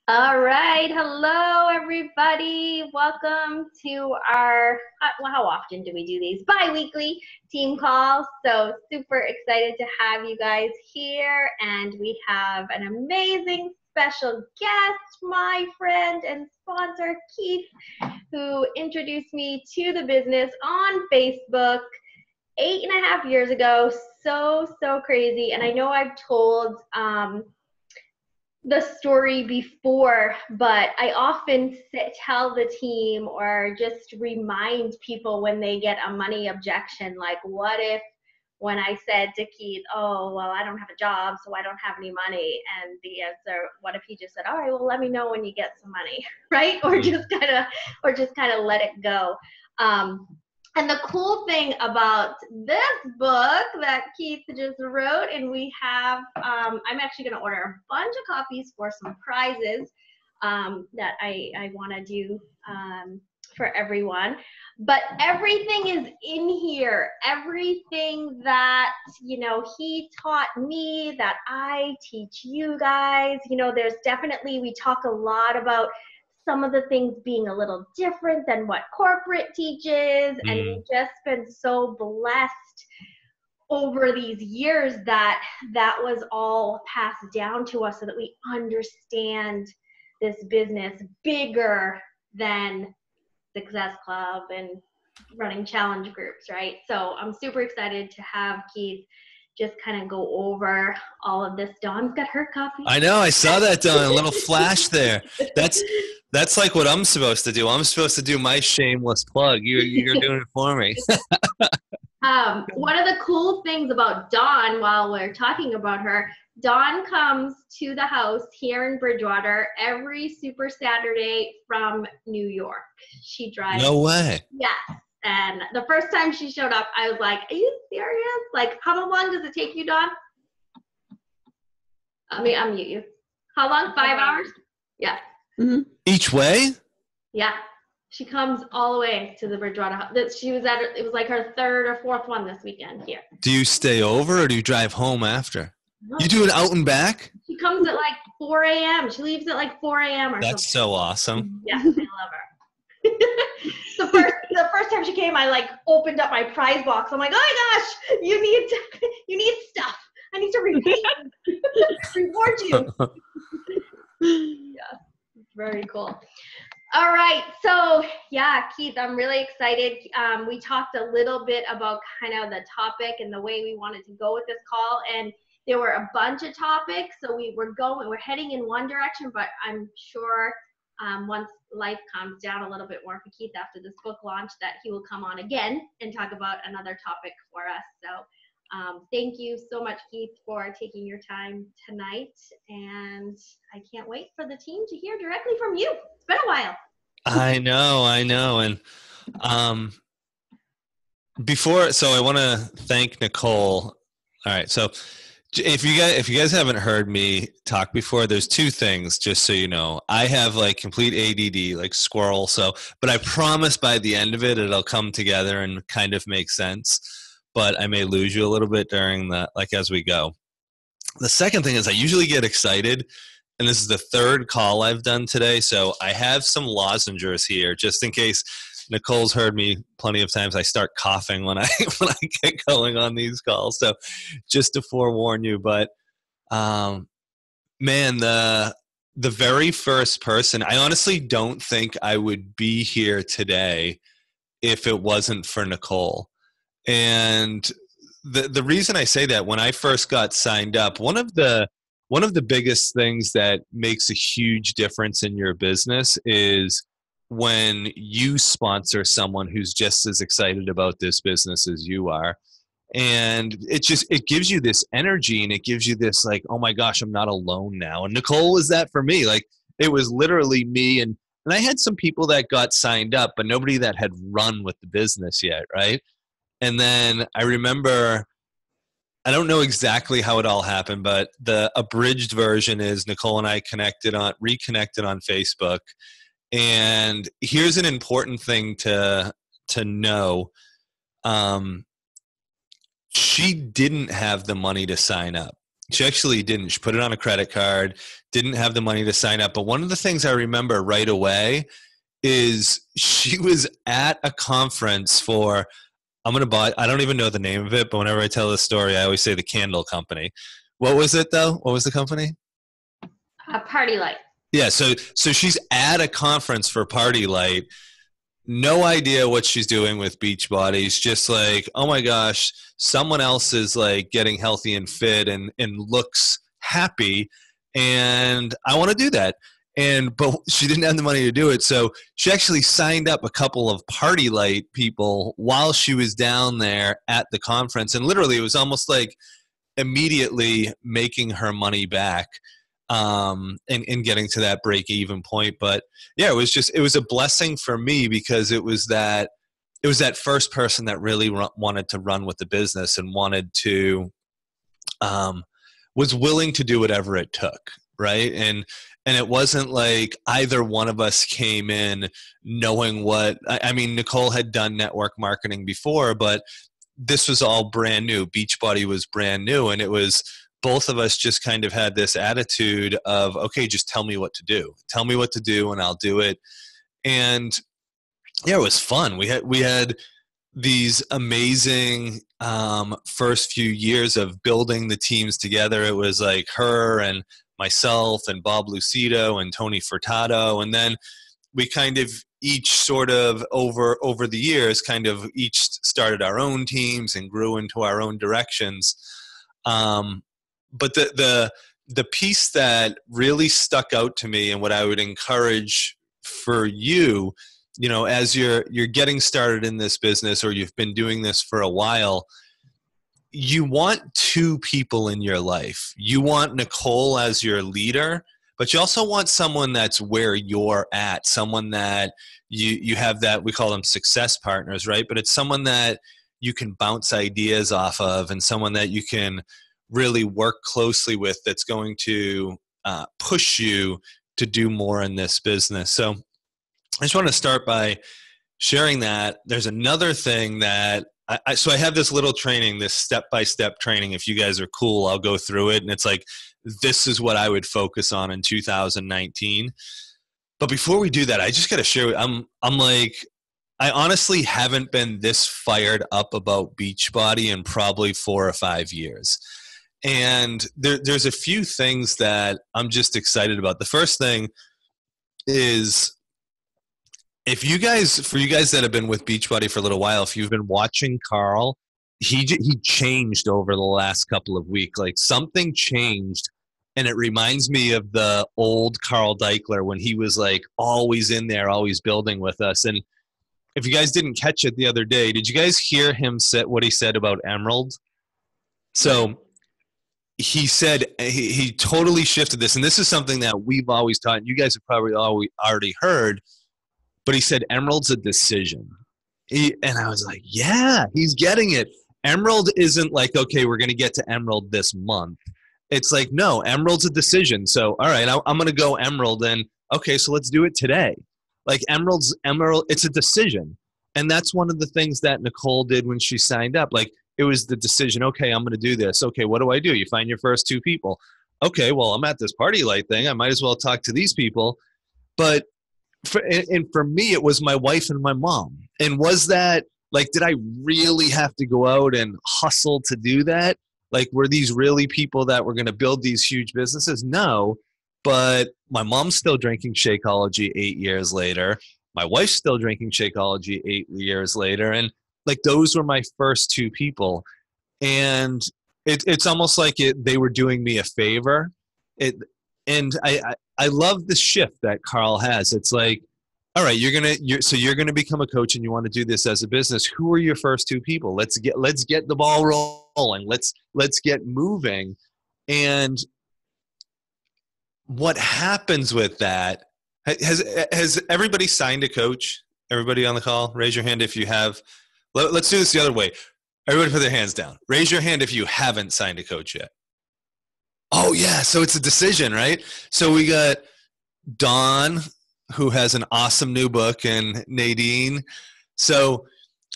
All right. Hello, everybody. Welcome to our, well, how often do we do these? Bi-weekly team calls. So super excited to have you guys here. And we have an amazing special guest, my friend and sponsor, Keith, who introduced me to the business on Facebook 8.5 years ago. So crazy. And I know I've told, the story before, but I often tell the team or just remind people when they get a money objection, like, what if when I said to Keith, oh, well, I don't have a job, so I don't have any money. And the answer, what if he just said, all right, well, let me know when you get some money, right? Or just kind of let it go. And the cool thing about this book that Keith just wrote, and we have, I'm actually going to order a bunch of copies for some prizes that I want to do for everyone. But everything is in here. Everything that, he taught me, that I teach you guys. There's definitely, we talk a lot about some of the things being a little different than what corporate teaches. And we've just been so blessed over these years that was all passed down to us so that we understand this business bigger than Success Club and running challenge groups, right? So I'm super excited to have Keith just kind of go over all of this. Dawn's got her coffee. I know. I saw that, Dawn. A little flash there. That's like what I'm supposed to do. I'm supposed to do my shameless plug. You're doing it for me. One of the cool things about Dawn, while we're talking about her, Dawn comes to the house here in Bridgewater every Super Saturday from New York. She drives. No way. Yes. And the first time she showed up, I was like, are you serious? Like, how long does it take you, Dawn? Let me unmute you. How long? 5 hours? Yeah. Mm-hmm. Each way? Yeah. She comes all the way to the Bridgewater house. She was at, it was like her third or fourth one this weekend here. Do you stay over or do you drive home after? No. You do it out and back? She comes at like 4 a.m. She leaves at like 4 a.m. or That's something. So awesome. Yeah, I love her. the first time she came, I like opened up my prize box. I'm like, oh my gosh, you need stuff. I need to reward you. Yeah, very cool. All right, so yeah, Keith, I'm really excited. We talked a little bit about kind of the topic and the way we wanted to go with this call, and there were a bunch of topics. So we're heading in one direction, but I'm sure once life calms down a little bit more for Keith after this book launch, that he will come on again and talk about another topic for us. So thank you so much, Keith, for taking your time tonight. And I can't wait for the team to hear directly from you. It's been a while. I know. And so I want to thank Nicole. All right. So if you guys haven't heard me talk before, there's two things, just so you know. I have like complete ADD, like squirrel. But I promise by the end of it, it'll come together and kind of make sense. But I may lose you a little bit during as we go. The second thing is I usually get excited, and this is the third call I've done today. So I have some lozenges here just in case. Nicole's heard me plenty of times. I start coughing when I get going on these calls. So just to forewarn you, but man, the very first person, I honestly don't think I would be here today if it wasn't for Nicole. And the reason I say that, when I first got signed up, one of the biggest things that makes a huge difference in your business is when you sponsor someone who's just as excited about this business as you are. And it gives you this energy, and it gives you this like, oh my gosh, I'm not alone now. And Nicole was that for me. Like, it was literally me. And I had some people that got signed up, but nobody that had run with the business yet. Right. And then I remember, I don't know exactly how it all happened, but the abridged version is Nicole and I reconnected on Facebook. And here's an important thing to know. She didn't have the money to sign up. She actually didn't. She put it on a credit card, didn't have the money to sign up. But one of the things I remember right away is she was at a conference for, I don't even know the name of it, but whenever I tell this story, I always say the candle company. What was it though? What was the company? Party Light. Yeah, so she's at a conference for Party Light. No idea what she's doing with Beachbody. Just like, oh my gosh, someone else is like getting healthy and fit and looks happy, and I want to do that. But she didn't have the money to do it, so she actually signed up a couple of Party Light people while she was down there at the conference, and literally it was almost like immediately making her money back, and getting to that break even point. But yeah, it was a blessing for me because it was that first person that really wanted to run with the business and wanted to, was willing to do whatever it took. Right. And it wasn't like either one of us came in knowing what, I mean, Nicole had done network marketing before, but this was all brand new. Beachbody was brand new. And it was, both of us just kind of had this attitude of, okay, just tell me what to do. Tell me what to do and I'll do it. And yeah, it was fun. We had these amazing first few years of building the teams together. It was like her and myself and Bob Lucido and Tony Furtado. And then we kind of each sort of over the years kind of each started our own teams and grew into our own directions. But the piece that really stuck out to me and what I would encourage for you, you know, as you're getting started in this business or you've been doing this for a while, you want two people in your life. You want Nicole as your leader, but you also want someone that's where you're at, someone that you have that, we call them success partners, right? But it's someone that you can bounce ideas off of and someone that you can really work closely with that's going to push you to do more in this business. So I just want to start by sharing that. There's another thing that so I have this little training, this step-by-step training. If you guys are cool, I'll go through it. And it's like, this is what I would focus on in 2019. But before we do that, I just got to share, I'm like, I honestly haven't been this fired up about Beachbody in probably 4 or 5 years. And there's a few things that I'm just excited about. The first thing is, for you guys that have been with Beachbody for a little while, if you've been watching Carl, he changed over the last couple of weeks. Like something changed, and it reminds me of the old Carl Deichler when he was like always in there, always building with us. And if you guys didn't catch it the other day, did you guys hear him say what he said about Emerald? So he said he totally shifted this, and this is something that we've always taught, and you guys have probably already heard, but he said Emerald's a decision. And I was like, yeah, he's getting it. Emerald isn't like, okay, we're going to get to Emerald this month. It's like, no, Emerald's a decision. So, all right, I'm going to go Emerald, and okay, so let's do it today. Like Emerald, it's a decision. And that's one of the things that Nicole did when she signed up. Like, it was the decision, okay, I'm going to do this. Okay, what do I do? You find your first 2 people. Okay, well, I'm at this Party Light thing. I might as well talk to these people. But for me, it was my wife and my mom. And was that, like, did I really have to go out and hustle to do that? Like, were these really people that were going to build these huge businesses? No, but my mom's still drinking Shakeology 8 years later. My wife's still drinking Shakeology 8 years later. And like, those were my first 2 people. And it's almost like they were doing me a favor. And I love the shift that Carl has. It's like, all right, you're gonna become a coach and you want to do this as a business. Who are your first 2 people? Let's get the ball rolling. Let's get moving. And what happens with that? Has everybody signed a coach? Everybody on the call, raise your hand if you have. Let's do this the other way. Everybody put their hands down. Raise your hand if you haven't signed a coach yet. Oh, yeah. So it's a decision, right? So we got Dawn, who has an awesome new book, and Nadine. So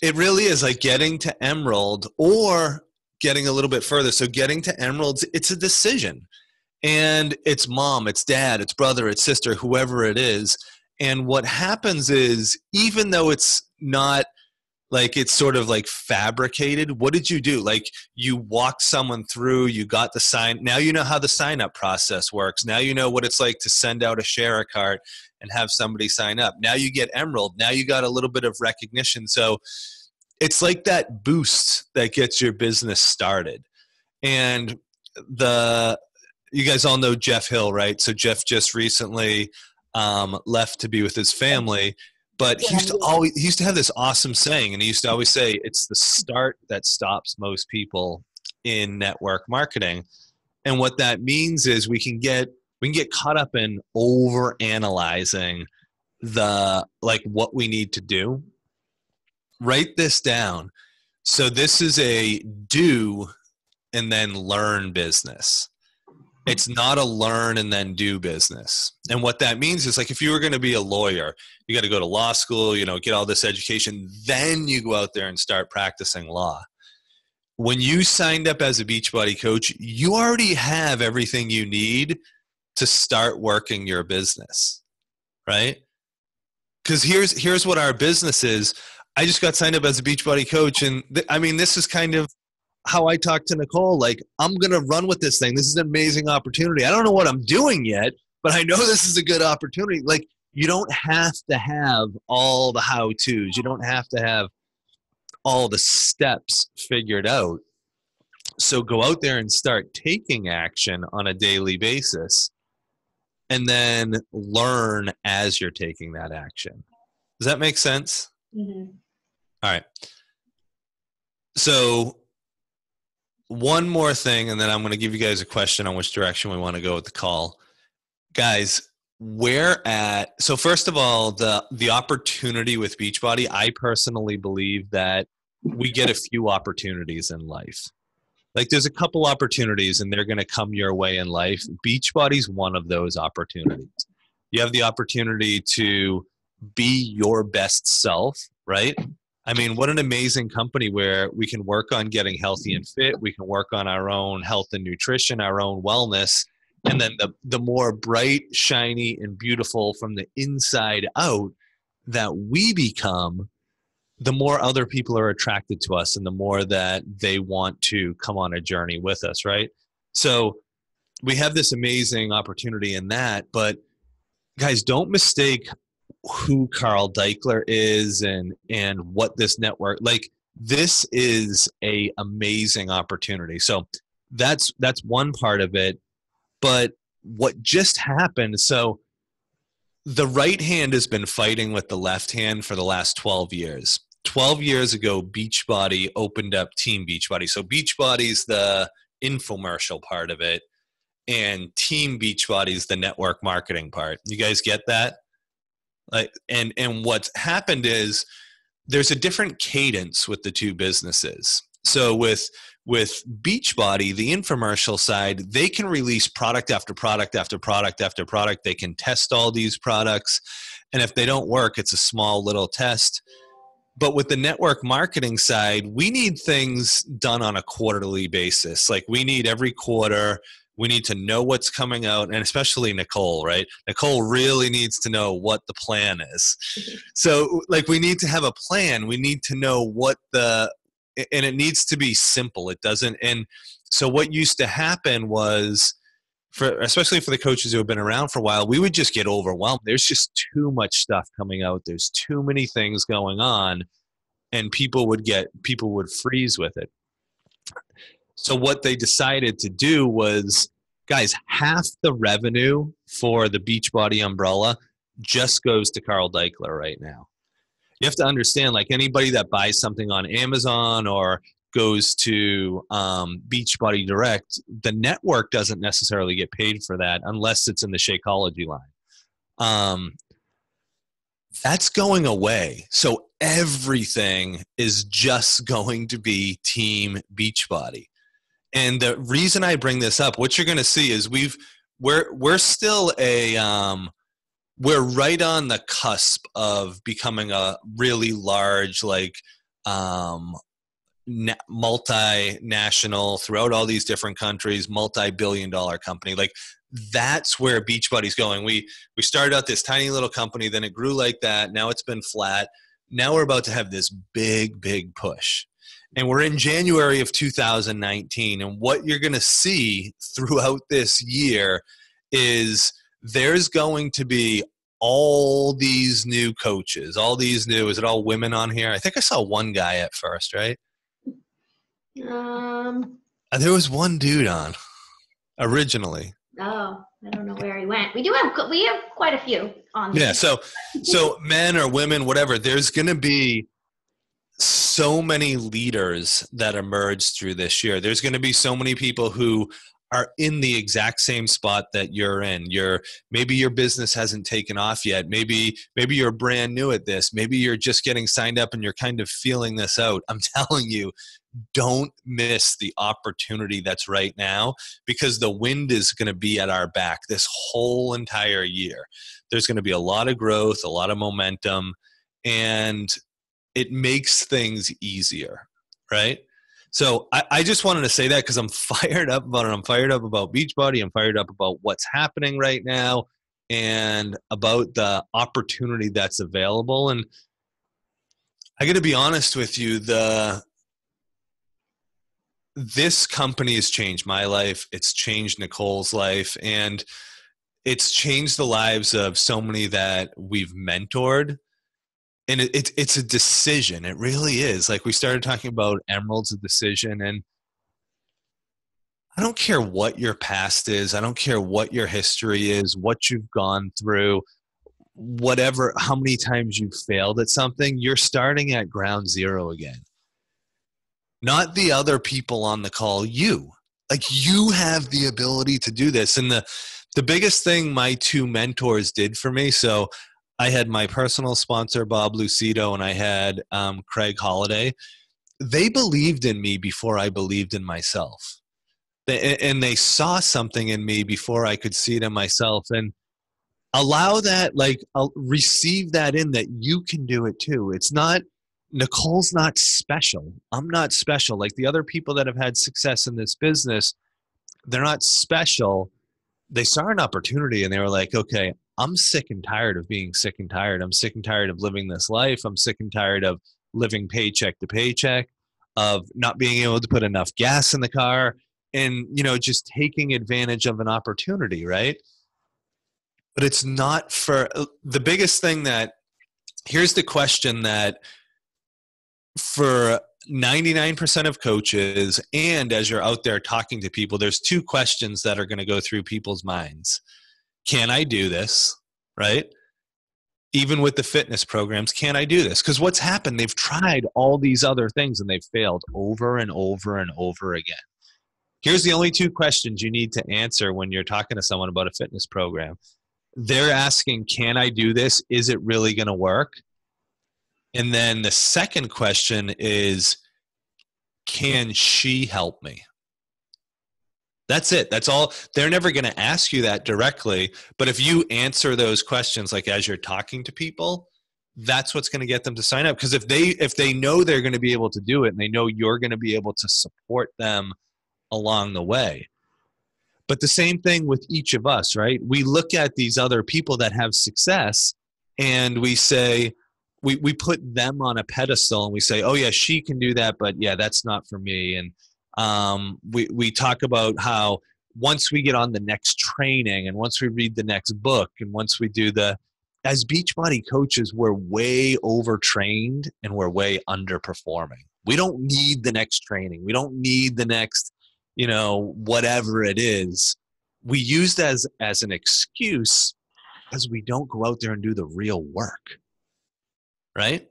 it really is like getting to Emerald or getting a little bit further. So getting to Emeralds, it's a decision. And it's mom, it's dad, it's brother, it's sister, whoever it is. And what happens is, even though it's not like it's sort of like fabricated, what did you do? Like, you walked someone through, you got the sign. Now you know how the sign up process works. Now you know what it's like to send out a share cart and have somebody sign up. Now you get Emerald. Now you got a little bit of recognition. So it's like that boost that gets your business started. And you guys all know Jeff Hill, right? So Jeff just recently left to be with his family. But he used to have this awesome saying, and he used to always say, it's the start that stops most people in network marketing. And what that means is we can get caught up in over analyzing what we need to do. Write this down. So this is a do and then learn business. It's not a learn and then do business. And what that means is, like, if you were going to be a lawyer, you got to go to law school, get all this education, then you go out there and start practicing law. When you signed up as a Beachbody coach, you already have everything you need to start working your business, right? Because here's what our business is. I just got signed up as a Beachbody coach, and this is kind of how I talk to Nicole. Like, I'm going to run with this thing. This is an amazing opportunity. I don't know what I'm doing yet, but I know this is a good opportunity. Like, you don't have to have all the how-tos. You don't have to have all the steps figured out. So go out there and start taking action on a daily basis, and then learn as you're taking that action. Does that make sense? Mm-hmm. All right. So one more thing, and then I'm going to give you guys a question on which direction we want to go with the call. Guys, so first of all, the opportunity with Beachbody, I personally believe that we get a few opportunities in life. Like, there's a couple opportunities, and they're going to come your way in life. Beachbody's one of those opportunities. You have the opportunity to be your best self, right? I mean, what an amazing company where we can work on getting healthy and fit. We can work on our own health and nutrition, our own wellness. And then the more bright, shiny, and beautiful from the inside out that we become, the more other people are attracted to us and the more that they want to come on a journey with us, right? So we have this amazing opportunity in that. But guys, don't mistake who Carl Deichler is and what this network, like, this is a amazing opportunity. So that's one part of it. But what just happened, so the right hand has been fighting with the left hand for the last 12 years. 12 years ago, Beachbody opened up Team Beachbody. So Beachbody's the infomercial part of it, and Team Beachbody's the network marketing part. You guys get that? And what's happened is there's a different cadence with the two businesses. So with Beachbody, the infomercial side, they can release product after product after product after product. They can test all these products. And if they don't work, it's a small little test. But with the network marketing side, we need things done on a quarterly basis. Like, we need every quarter, we need to know what's coming out, and especially Nicole, right? Nicole really needs to know what the plan is. So, like, we need to have a plan. We need to know and it needs to be simple. It doesn't, and so what used to happen was, especially for the coaches who have been around for a while, we would just get overwhelmed. There's just too much stuff coming out. There's too many things going on, and people would freeze with it. So what they decided to do was, guys, half the revenue for the Beachbody umbrella just goes to Carl Deichler right now. You have to understand, like, anybody that buys something on Amazon or goes to Beachbody Direct, the network doesn't necessarily get paid for that unless it's in the Shakeology line. That's going away. So everything is just going to be Team Beachbody. And the reason I bring this up, what you're going to see is we're still we're right on the cusp of becoming a really large, like, multinational throughout all these different countries, multi-billion-dollar company. Like that's where Beachbody's going. We started out this tiny little company, then it grew like that. Now it's been flat. Now we're about to have this big push. And we're in January of 2019. And what you're going to see throughout this year is there's going to be all these new coaches, all these new, is it all women on here? I think I saw one guy at first, right? There was one dude on originally. Oh, I don't know where he went. We have quite a few on. Yeah. So men or women, whatever, there's going to be so many leaders that emerge through this year. There's going to be so many people who are in the exact same spot that you're in. Maybe your business hasn't taken off yet. Maybe you're brand new at this. Maybe you're just getting signed up and you're kind of feeling this out. I'm telling you, don't miss the opportunity that's right now, because the wind is going to be at our back this whole entire year. There's going to be a lot of growth, a lot of momentum, and it makes things easier, right? So I just wanted to say that because I'm fired up about it. I'm fired up about Beachbody. I'm fired up about what's happening right now and about the opportunity that's available. And I got to be honest with you, this company has changed my life. It's changed Nicole's life, and it's changed the lives of so many that we've mentored. And it's a decision. It really is. Like we started talking about Emerald's a decision, and I don't care what your past is. I don't care what your history is, what you've gone through, whatever, how many times you've failed at something. You're starting at ground zero again. Not the other people on the call, you. Like you have the ability to do this. And the biggest thing my two mentors did for me, so I had my personal sponsor, Bob Lucido, and I had Craig Holliday. They believed in me before I believed in myself. And they saw something in me before I could see it in myself. And allow that, receive that in that you can do it too. It's not, Nicole's not special. I'm not special. Like the other people that have had success in this business, they're not special. They saw an opportunity and they were like, okay, I'm sick and tired of being sick and tired. I'm sick and tired of living this life. I'm sick and tired of living paycheck to paycheck, of not being able to put enough gas in the car and, just taking advantage of an opportunity, right? But it's not for the biggest thing that, here's the question that for 99% of coaches, and as you're out there talking to people, there's two questions that are going to go through people's minds. Can I do this? Right? Even with the fitness programs, can I do this? Because what's happened, they've tried all these other things and they've failed over and over and over again. Here's the only two questions you need to answer when you're talking to someone about a fitness program. They're asking, can I do this? Is it really going to work? And then the second question is, can she help me? That's it. That's all. They're never going to ask you that directly. But if you answer those questions, like as you're talking to people, that's what's going to get them to sign up. Because if they know they're going to be able to do it and they know you're going to be able to support them along the way. But the same thing with each of us, right? We look at these other people that have success and we say, we put them on a pedestal and we say, oh yeah, she can do that, but yeah, that's not for me. And we talk about how once we get on the next training and once we read the next book and once we do as Beachbody coaches, we're way overtrained and we're way underperforming. We don't need the next training. We don't need the next, whatever it is. We use that as an excuse because we don't go out there and do the real work. Right?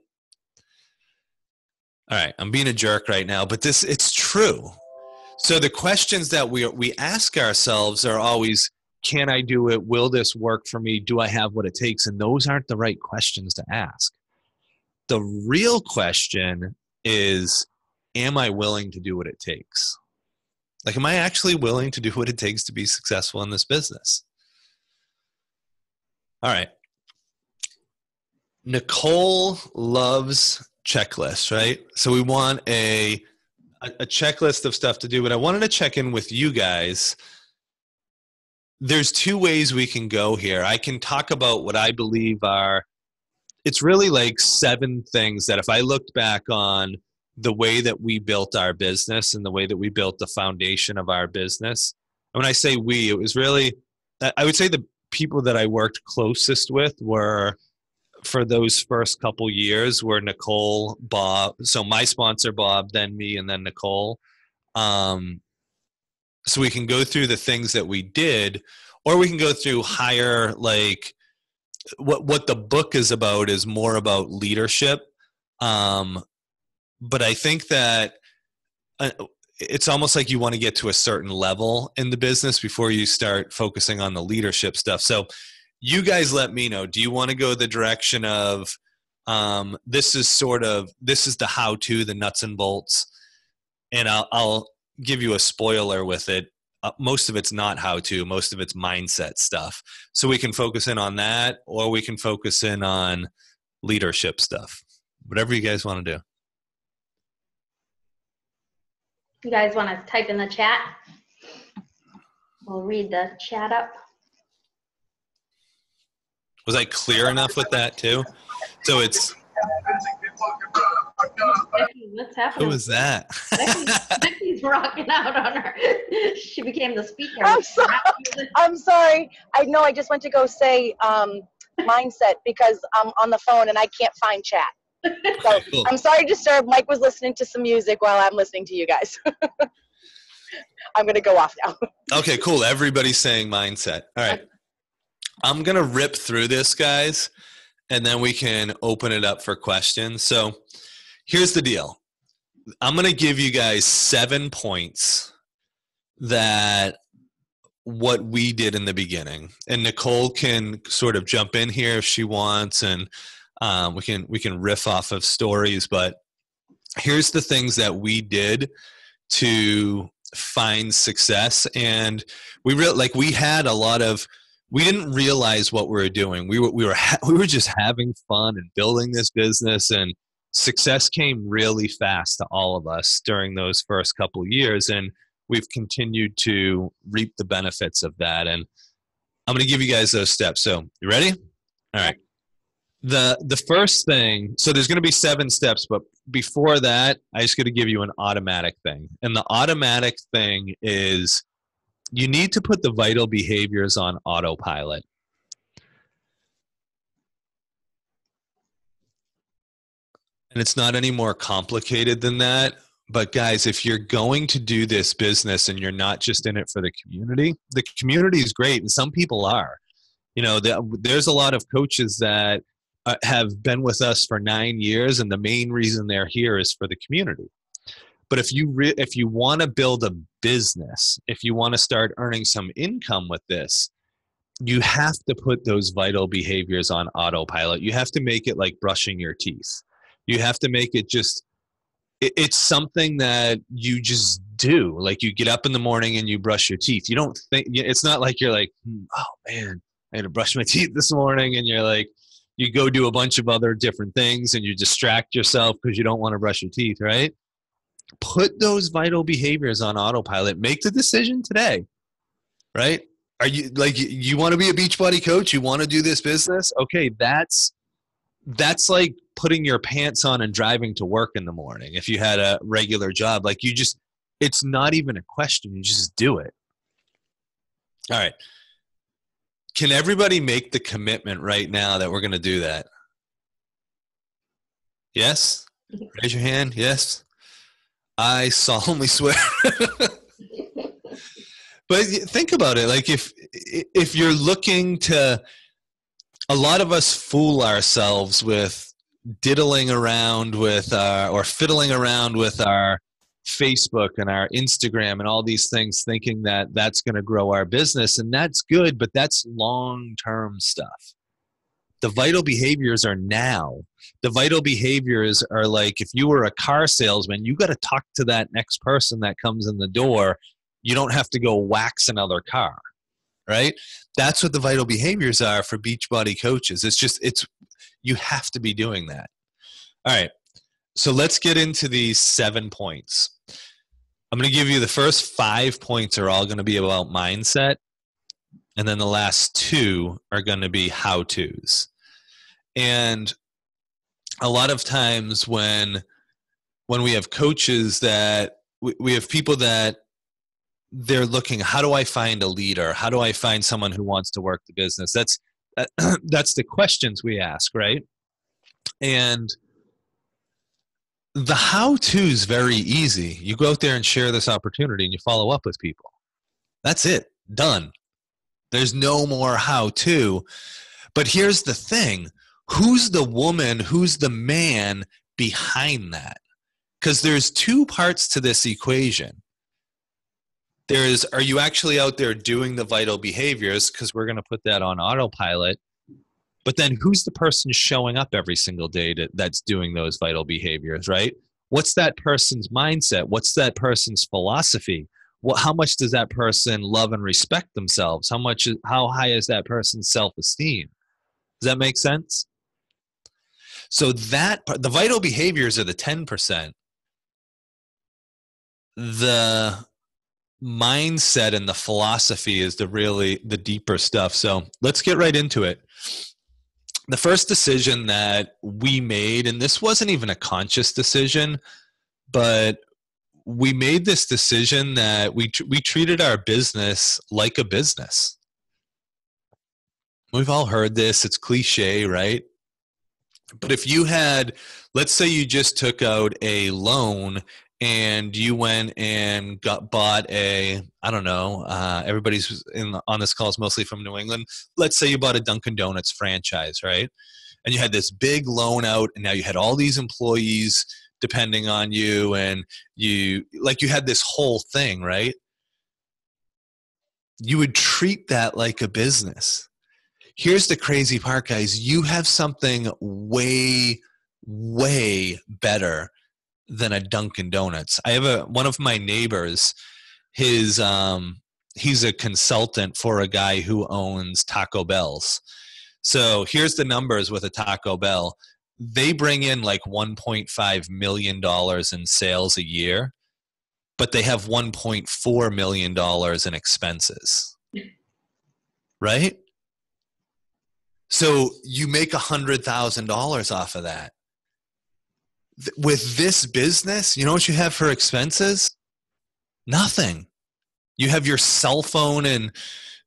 All right, I'm being a jerk right now, but it's true. So the questions that we ask ourselves are always, can I do it? Will this work for me? Do I have what it takes? And those aren't the right questions to ask. The real question is, am I willing to do what it takes? Like, am I actually willing to do what it takes to be successful in this business? All right. Nicole loves checklists, right? So we want a a checklist of stuff to do, but I wanted to check in with you guys. There's two ways we can go here. I can talk about what I believe are, it's really like 7 things that if I looked back on the way that we built our business and the way that we built the foundation of our business. And when I say we, it was really, I would say the people that I worked closest with were, for those first couple years, were Nicole, Bob. So my sponsor, Bob, then me, and then Nicole. So we can go through the things that we did, or we can go through higher, like what the book is about is more about leadership. But I think that it's almost like you want to get to a certain level in the business before you start focusing on the leadership stuff. So you guys let me know. Do you want to go the direction of this is the how-to, the nuts and bolts, and I'll give you a spoiler with it. Most of it's not how-to. Most of it's mindset stuff. So we can focus in on that, or we can focus in on leadership stuff. Whatever you guys want to do. You guys want to type in the chat? We'll read the chat up. Was I clear enough with that too? So it's. What's happening? Who was that? Becky's rocking out on her. She became the speaker. I'm sorry. I know I just went to go say mindset because I'm on the phone and I can't find chat. So Cool. I'm sorry to disturb. Mike was listening to some music while I'm listening to you guys. I'm going to go off now. Okay, cool. Everybody's saying mindset. All right. I'm going to rip through this, guys, and then we can open it up for questions. So here's the deal. I'm going to give you guys 7 points that what we did in the beginning. And Nicole can sort of jump in here if she wants, and we can riff off of stories. But here's the things that we did to find success. And we had a lot of, we didn't realize what we were doing. We were just having fun and building this business, and success came really fast to all of us during those first couple of years, and we've continued to reap the benefits of that. And I'm going to give you guys those steps. So you ready? All right. The first thing, so there's going to be 7 steps, but before that, I just got to give you an automatic thing. And the automatic thing is, you need to put the vital behaviors on autopilot. And it's not any more complicated than that. But guys, if you're going to do this business and you're not just in it for the community is great. And some people are. You know, there's a lot of coaches that have been with us for 9 years, and the main reason they're here is for the community. But if you want to build a business, if you want to start earning some income with this, you have to put those vital behaviors on autopilot. You have to make it like brushing your teeth. You have to make it just, it's something that you just do. Like, you get up in the morning and you brush your teeth. You don't think, it's not like you're like, oh man, I had to brush my teeth this morning. And you're like, you go do a bunch of other different things and you distract yourself because you don't want to brush your teeth, right? Put those vital behaviors on autopilot. Make the decision today, right? Are you like, you want to be a Beachbody coach? You want to do this business? Okay, that's like putting your pants on and driving to work in the morning. If you had a regular job, like, it's not even a question. You just do it. All right. Can everybody make the commitment right now that we're going to do that? Yes? Raise your hand. Yes. I solemnly swear. But think about it. Like, if you're looking to, a lot of us fool ourselves with diddling around with or fiddling around with our Facebook and our Instagram and all these things, thinking that that's going to grow our business. And that's good, but that's long-term stuff. The vital behaviors are now. The vital behaviors are like, if you were a car salesman, you got to talk to that next person that comes in the door. You don't have to go wax another car, right? That's what the vital behaviors are for Beachbody coaches. You have to be doing that. All right. So let's get into these 7 points. I'm going to give you the first 5 points are all going to be about mindset. And then the last 2 are going to be how-tos. And a lot of times when we have coaches that we have people that they're looking, how do I find a leader? How do I find someone who wants to work the business? That's the questions we ask, right? And the how-to is very easy. You go out there and share this opportunity and you follow up with people. That's it. Done. There's no more how-to. But here's the thing. Who's the woman, who's the man behind that? Because there's 2 parts to this equation. There's, are you actually out there doing the vital behaviors? Because we're going to put that on autopilot. But then who's the person showing up every single day that's doing those vital behaviors, right? What's that person's mindset? What's that person's philosophy? How much does that person love and respect themselves? How high is that person's self-esteem? Does that make sense? So the vital behaviors are the 10%. The mindset and the philosophy is the deeper stuff. So let's get right into it. The first decision that we made, and this wasn't even a conscious decision, but we made this decision that we treated our business like a business. We've all heard this. It's cliche, right? But if you had, let's say you just took out a loan and you went and bought a, I don't know, everybody's on this call is mostly from New England. Let's say you bought a Dunkin' Donuts franchise, right? And you had this big loan out, and now you had all these employees depending on you, and you had this whole thing, right? You would treat that like a business. Here's the crazy part, guys. You have something way, way better than a Dunkin' Donuts. I have one of my neighbors, he's a consultant for a guy who owns Taco Bells. So here's the numbers with a Taco Bell. They bring in like $1.5 million in sales a year, but they have $1.4 million in expenses. Right? So you make $100,000 off of that. With this business, you know what you have for expenses? Nothing. You have your cell phone, and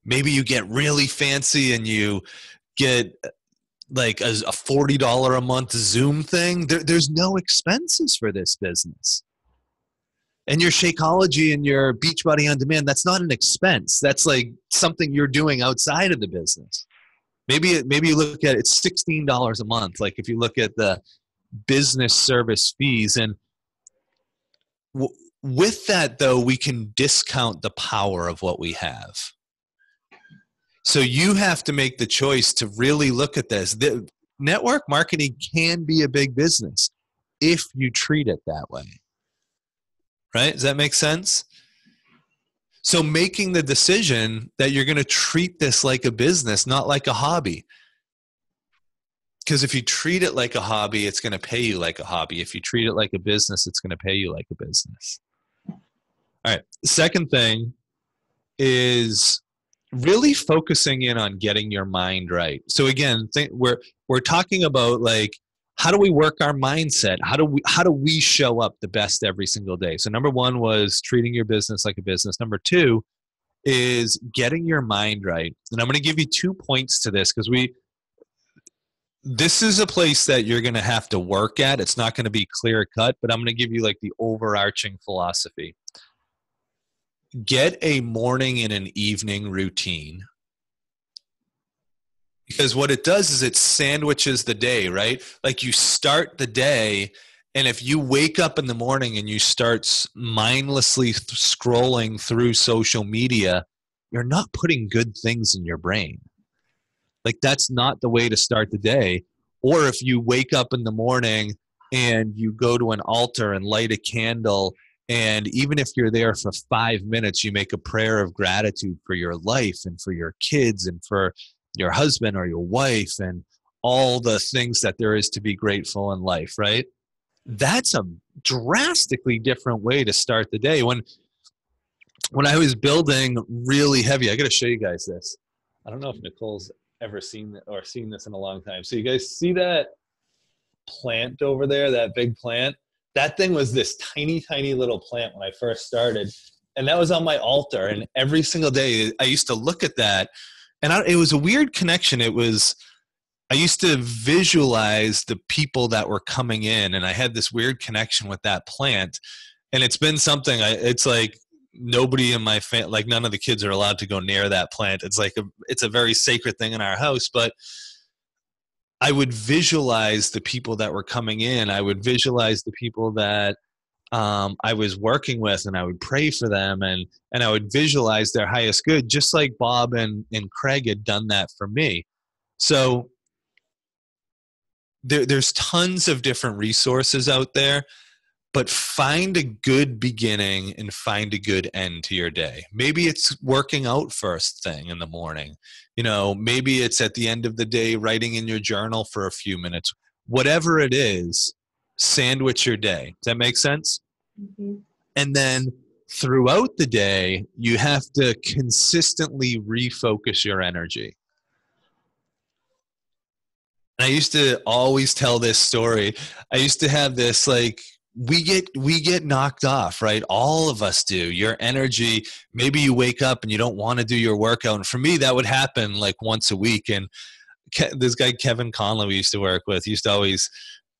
maybe you get really fancy and you get like a $40 a month Zoom thing. There's no expenses for this business. And your Shakeology and your Beachbody On Demand, that's not an expense. That's like something you're doing outside of the business. Maybe you look at it's $16 a month. Like if you look at the business service fees, and with that though, we can discount the power of what we have. So you have to make the choice to really look at this. The network marketing can be a big business if you treat it that way. Right? Does that make sense? So making the decision that you're going to treat this like a business, not like a hobby. Because if you treat it like a hobby, it's going to pay you like a hobby. If you treat it like a business, it's going to pay you like a business. All right. The second thing is really focusing in on getting your mind right. So again, we're talking about like, how do we work our mindset? How do we show up the best every single day? So number 1 was treating your business like a business. Number 2 is getting your mind right. And I'm going to give you 2 points to this because this is a place that you're going to have to work at. It's not going to be clear cut, but I'm going to give you like the overarching philosophy. Get a morning and an evening routine. Because what it does is it sandwiches the day, right? Like you start the day, and if you wake up in the morning and you start mindlessly scrolling through social media, you're not putting good things in your brain. Like that's not the way to start the day. Or if you wake up in the morning and you go to an altar and light a candle, and even if you're there for 5 minutes, you make a prayer of gratitude for your life and for your kids and for your husband or your wife and all the things that there is to be grateful in life, right? that's a drastically different way to start the day. When I was building really heavy, I got to show you guys this. I don't know if Nicole's ever seen this in a long time. So you guys see that plant over there, that big plant? That thing was this tiny, tiny little plant when I first started. And that was on my altar. And every single day I used to look at that. And it was a weird connection. I used to visualize the people that were coming in. And I had this weird connection with that plant. And it's been something, it's like nobody in my family, like none of the kids are allowed to go near that plant. It's like it's a very sacred thing in our house. But I would visualize the people that were coming in. I would visualize the people that I was working with, and I would pray for them, and I would visualize their highest good, just like Bob and Craig had done that for me. So there's tons of different resources out there, but find a good beginning and find a good end to your day. Maybe it's working out first thing in the morning. Maybe it's at the end of the day, writing in your journal for a few minutes. Whatever it is, sandwich your day. Does that make sense? Mm-hmm. And then throughout the day, you have to consistently refocus your energy. And I used to always tell this story. I used to have this, like, we get knocked off, right? All of us do. Your energy, maybe you wake up and you don't want to do your workout. And for me, that would happen like once a week. And this guy, Kevin Conlon, we used to work with, used to always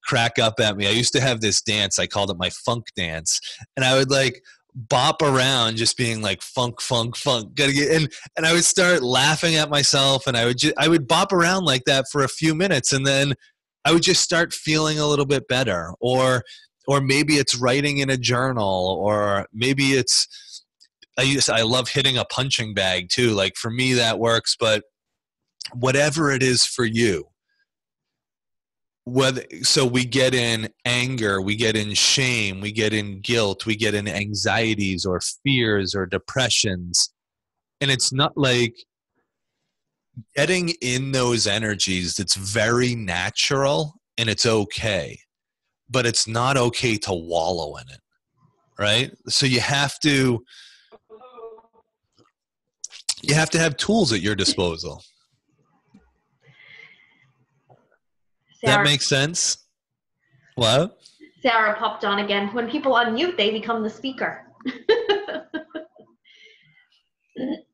crack up at me. I used to have this dance. I called it my funk dance. And I would like bop around just being like funk, funk, funk. Gotta get in. And I would start laughing at myself, and I would bop around like that for a few minutes, and then I would just start feeling a little bit better. Or maybe it's writing in a journal, or maybe it's I love hitting a punching bag too. Like for me that works, but whatever it is for you. So we get in anger, we get in shame, we get in guilt, we get in anxieties or fears or depressions. And it's not like getting in those energies, it's very natural and it's okay. But it's not okay to wallow in it, right? So you have to have tools at your disposal. Sarah, that makes sense? What? Sarah popped on again. When people unmute, they become the speaker.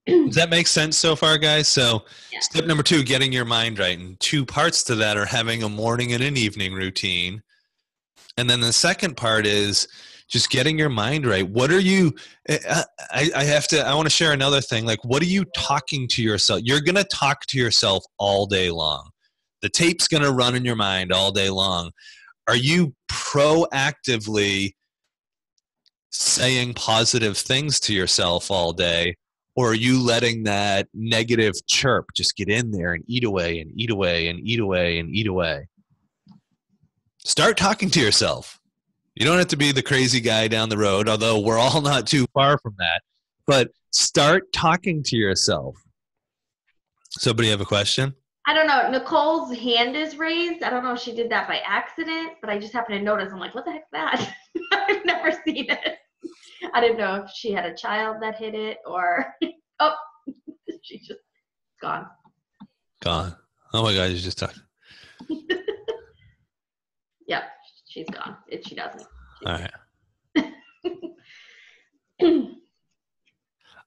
Does that make sense so far, guys? So yeah. Step number 2, getting your mind right. And 2 parts to that are having a morning and an evening routine. And then the second part is just getting your mind right. What are you, I want to share another thing. Like, what are you talking to yourself? You're going to talk to yourself all day long. The tape's going to run in your mind all day long. Are you proactively saying positive things to yourself all day? Or are you letting that negative chirp just get in there and eat away and eat away and eat away and eat away? Start talking to yourself. You don't have to be the crazy guy down the road, although we're all not too far from that. But start talking to yourself. Somebody have a question? I don't know. Nicole's hand is raised. I don't know if she did that by accident, but I just happened to notice. I'm like, what the heck's that? I've never seen it. I didn't know if she had a child that hit it or, oh, she's just gone. Gone. Oh my God, you just talked. Yep, she's gone. She doesn't. All right.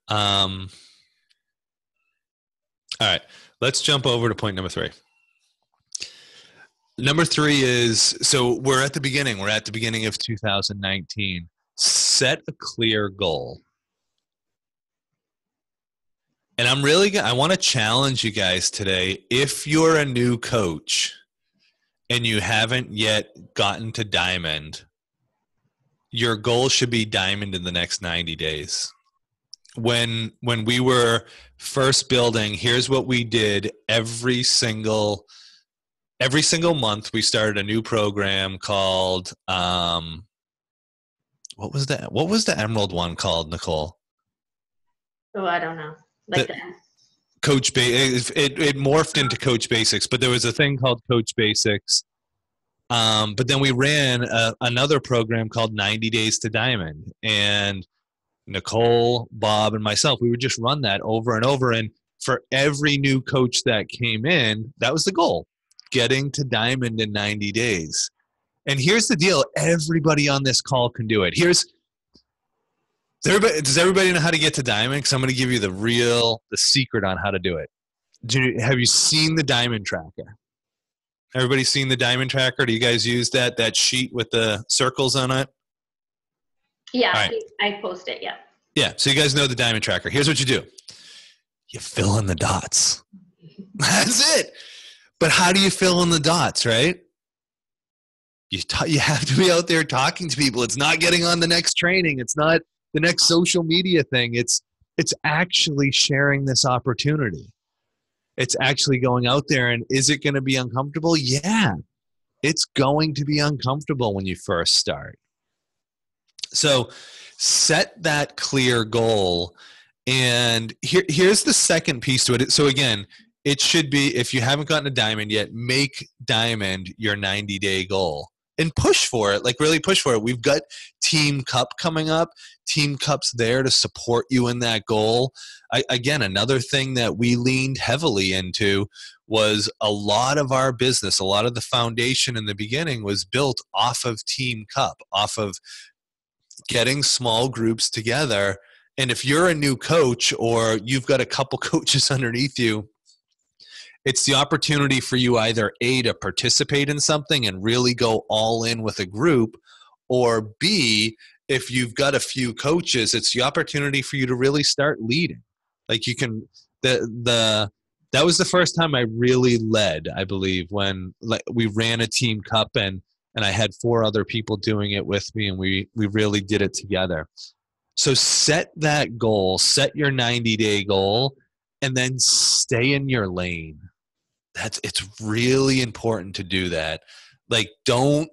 All right. Let's jump over to point number 3. Number 3 is, so we're at the beginning. We're at the beginning of 2019. Set a clear goal. And I want to challenge you guys today. If you're a new coach and you haven't yet gotten to diamond, your goal should be diamond in the next 90 days. When we were first building, here's what we did every single month. We started a new program called what was the Emerald one called, Nicole? Oh, I don't know. Like that. It morphed into Coach Basics, but there was a thing called Coach Basics. But then we ran another program called 90 Days to Diamond. And Nicole, Bob, and myself, we would just run that over and over. And for every new coach that came in, that was the goal, getting to Diamond in 90 days. And here's the deal. Everybody on this call can do it. Does everybody know how to get to Diamond? Because I'm going to give you the secret on how to do it. Have you seen the Diamond Tracker? Everybody seen the Diamond Tracker? Do you guys use that sheet with the circles on it? Yeah, right. I post it, yeah. Yeah, so you guys know the Diamond Tracker. Here's what you do. You fill in the dots. That's it. But how do you fill in the dots, right? You have to be out there talking to people. It's not getting on the next training. It's not the next social media thing. It's actually sharing this opportunity. It's actually going out there, and is it going to be uncomfortable? Yeah, it's going to be uncomfortable when you first start. So set that clear goal. And here's the second piece to it. So again, it should be, if you haven't gotten a Diamond yet, make Diamond your 90-day goal and push for it, like really push for it. We've got Team Cup coming up. Team Cup's there to support you in that goal. Again, another thing that we leaned heavily into was a lot of our business, a lot of the foundation in the beginning was built off of Team Cup, off of getting small groups together. And if you're a new coach or you've got a couple coaches underneath you, it's the opportunity for you either A, to participate in something and really go all in with a group, or B, if you've got a few coaches, it's the opportunity for you to really start leading. Like you can, that was the first time I really led, I believe, when we ran a Team Cup and I had 4 other people doing it with me, and we really did it together. So set that goal, set your 90-day goal, and then stay in your lane. It's really important to do that. Like don't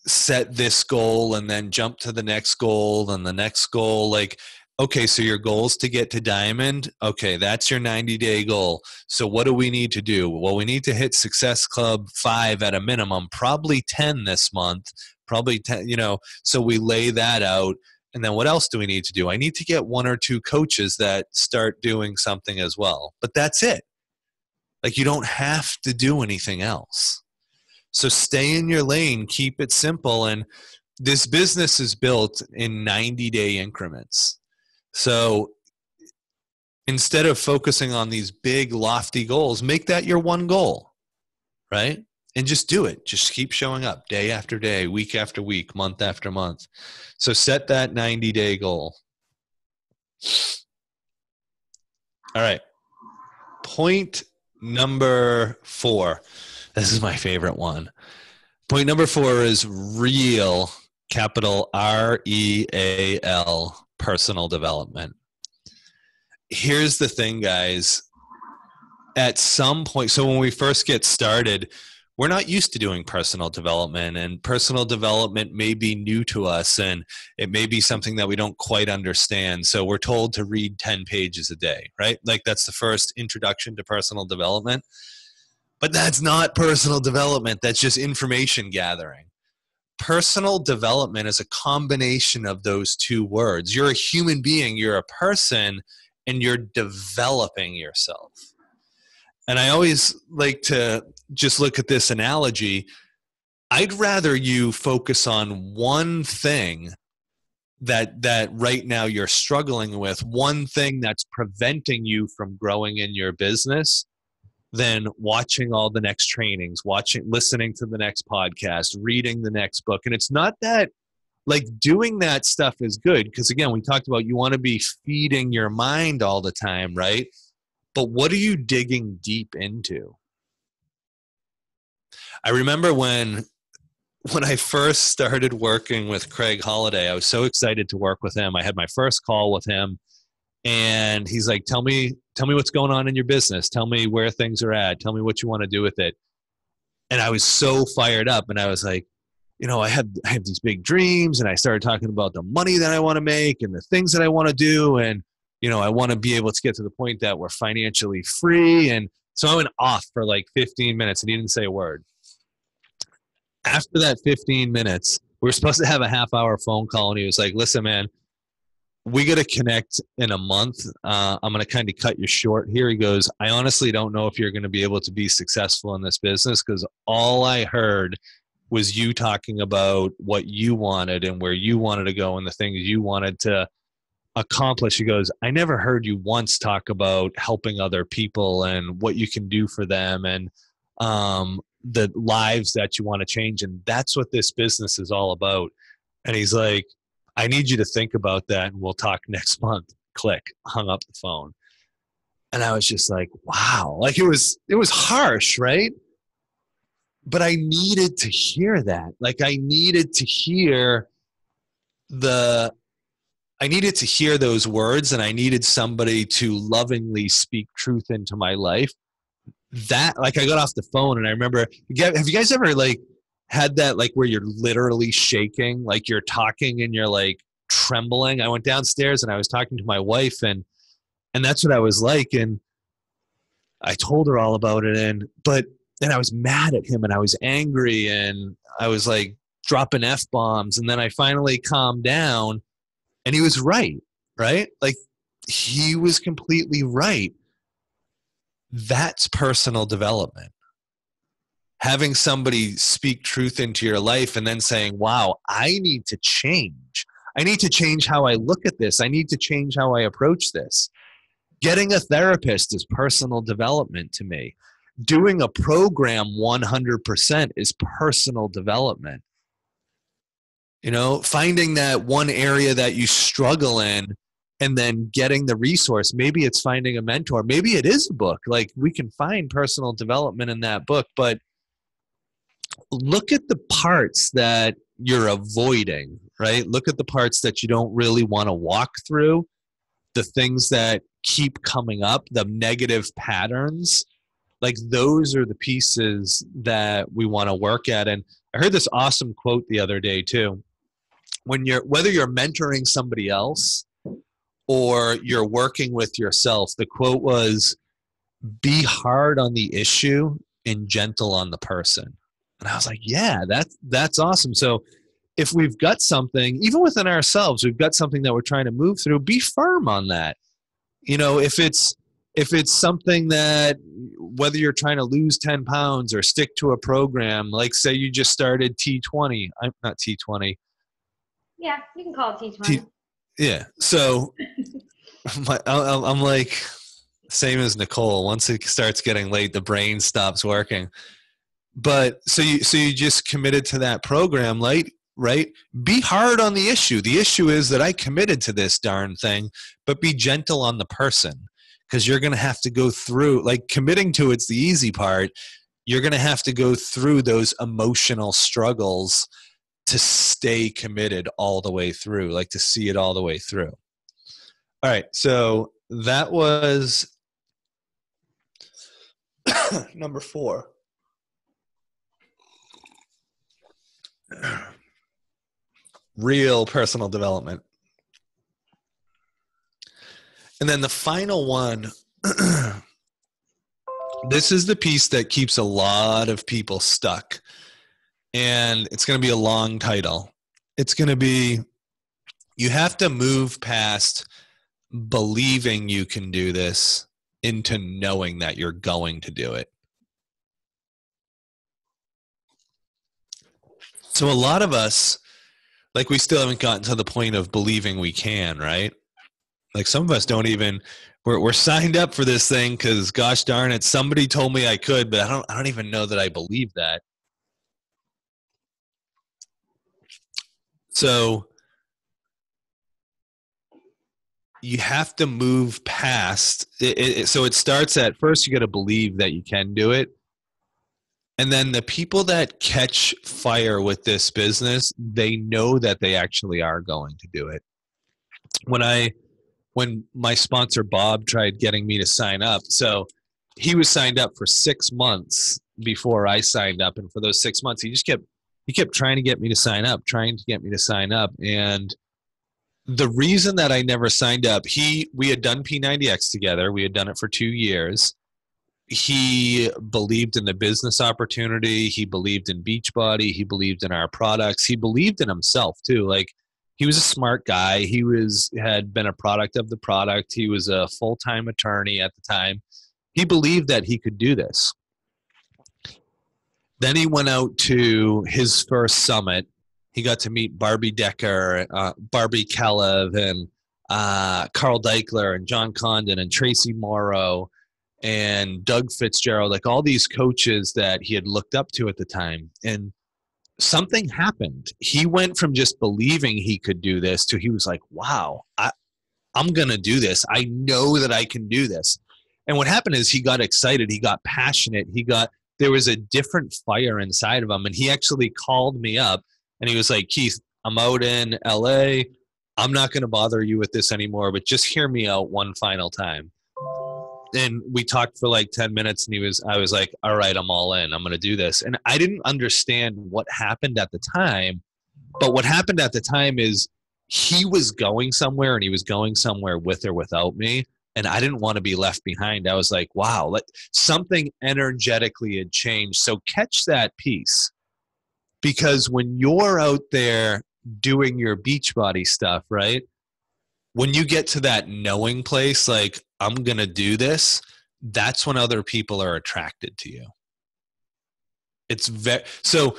set this goal and then jump to the next goal and the next goal. Like, okay, so your goal is to get to Diamond. Okay, that's your 90-day goal. So what do we need to do? Well, we need to hit Success Club 5 at a minimum, probably 10 this month, probably 10, so we lay that out. And then what else do we need to do? I need to get 1 or 2 coaches that start doing something as well. But that's it. Like you don't have to do anything else. So stay in your lane, keep it simple. And this business is built in 90-day increments. So instead of focusing on these big, lofty goals, make that your one goal, right? And just do it. Just keep showing up day after day, week after week, month after month. So set that 90-day goal. All right. Point number 4. This is my favorite one. Point number 4 is real, capital REAL, personal development. Here's the thing, guys. At some point, so when we first get started, we're not used to doing personal development, and personal development may be new to us, and it may be something that we don't quite understand. So we're told to read 10 pages a day, right? Like that's the first introduction to personal development. But that's not personal development. That's just information gathering. Personal development is a combination of those 2 words. You're a human being, you're a person, and you're developing yourself. And I always like to just look at this analogy. I'd rather you focus on one thing that right now you're struggling with, one thing that's preventing you from growing in your business, than watching all the next trainings, listening to the next podcast, reading the next book. And it's not that, like, doing that stuff is good, because again, we talked about you want to be feeding your mind all the time, right? But what are you digging deep into? I remember when I first started working with Craig Holliday, I was so excited to work with him. I had my first call with him, and he's like, tell me what's going on in your business. Tell me where things are at. Tell me what you want to do with it. And I was so fired up, and I was like, I have these big dreams, and I started talking about the money that I want to make and the things that I want to do. And, I want to be able to get to the point that we're financially free. And so I went off for like 15 minutes and he didn't say a word. After that 15 minutes, we were supposed to have a half-hour phone call, and he was like, listen, man, we got to connect in a month. I'm going to kind of cut you short here. He goes, I honestly don't know if you're going to be able to be successful in this business, because all I heard was you talking about what you wanted and where you wanted to go and the things you wanted to accomplish. He goes, I never heard you once talk about helping other people and what you can do for them and the lives that you want to change. And that's what this business is all about. And he's like, I need you to think about that, and we'll talk next month. Click, hung up the phone. And I was just like, wow, like it was harsh, right? But I needed to hear that. Like I needed to hear those words, and I needed somebody to lovingly speak truth into my life. That, like, I got off the phone and I remember, have you guys ever like had that, like where you're literally shaking, like you're talking and you're like trembling? I went downstairs and I was talking to my wife, and that's what I was like. And I told her all about it, and I was mad at him and I was angry and I was like dropping F-bombs. And then I finally calmed down, and he was right? Like he was completely right. That's personal development. Having somebody speak truth into your life and then saying, wow, I need to change. I need to change how I look at this. I need to change how I approach this. Getting a therapist is personal development to me. Doing a program 100% is personal development. You know, finding that one area that you struggle in and then getting the resource. Maybe it's finding a mentor. Maybe it is a book. Like we can find personal development in that book, but look at the parts that you're avoiding, right? Look at the parts that you don't really want to walk through, the things that keep coming up, the negative patterns. Like those are the pieces that we want to work at. And I heard this awesome quote the other day too. Whether you're mentoring somebody else or you're working with yourself, the quote was, be hard on the issue and gentle on the person. And I was like, yeah, that's awesome. So if we've got something, even within ourselves, we've got something that we're trying to move through, be firm on that. You know, if it's something that, whether you're trying to lose 10 pounds or stick to a program, like say you just started T20, I'm not T20. Yeah, you can call it T20. Yeah. So I'm like, same as Nicole. Once it starts getting late, the brain stops working. But so you just committed to that program, right? Be hard on the issue. The issue is that I committed to this darn thing, but be gentle on the person, because you're going to have to go through, like committing to it's the easy part. You're going to have to go through those emotional struggles to stay committed all the way through, like to see it all the way through. All right. So that was number 4. Real personal development. And then the final one, this is the piece that keeps a lot of people stuck. And it's going to be a long title. It's going to be, you have to move past believing you can do this into knowing that you're going to do it. So a lot of us, like, we still haven't gotten to the point of believing we can, right? Like some of us don't even, we're signed up for this thing because gosh darn it, somebody told me I could, but I don't even know that I believe that. So you have to move past it. So it starts at first, you got to believe that you can do it. And then the people that catch fire with this business, they know that they actually are going to do it. When my sponsor Bob tried getting me to sign up, so he was signed up for 6 months before I signed up, and for those 6 months, he kept trying to get me to sign up. And the reason that I never signed up, we had done P90X together. We had done it for 2 years. he believed in the business opportunity. He believed in Beachbody. He believed in our products. He believed in himself too. Like, he was a smart guy. He had been a product of the product. He was a full-time attorney at the time. He believed that he could do this. Then he went out to his first summit. He got to meet Barbie Decker, Barbie Kellev, and Carl Deichler, and John Condon, and Tracy Morrow, and Doug Fitzgerald, like all these coaches that he had looked up to at the time. And something happened. He went from just believing he could do this to he was like, wow, I'm going to do this. I know that I can do this. And what happened is he got excited. He got passionate. There was a different fire inside of him. And he actually called me up and he was like, Keith, I'm out in LA. I'm not going to bother you with this anymore, but just hear me out one final time. And we talked for like 10 minutes and I was like, all right, I'm all in. I'm going to do this. And I didn't understand what happened at the time, but what happened at the time is he was going somewhere, and he was going somewhere with or without me. And I didn't want to be left behind. I was like, wow, something energetically had changed. So catch that piece, because when you're out there doing your Beachbody stuff, right? When you get to that knowing place, like, I'm going to do this, that's when other people are attracted to you. So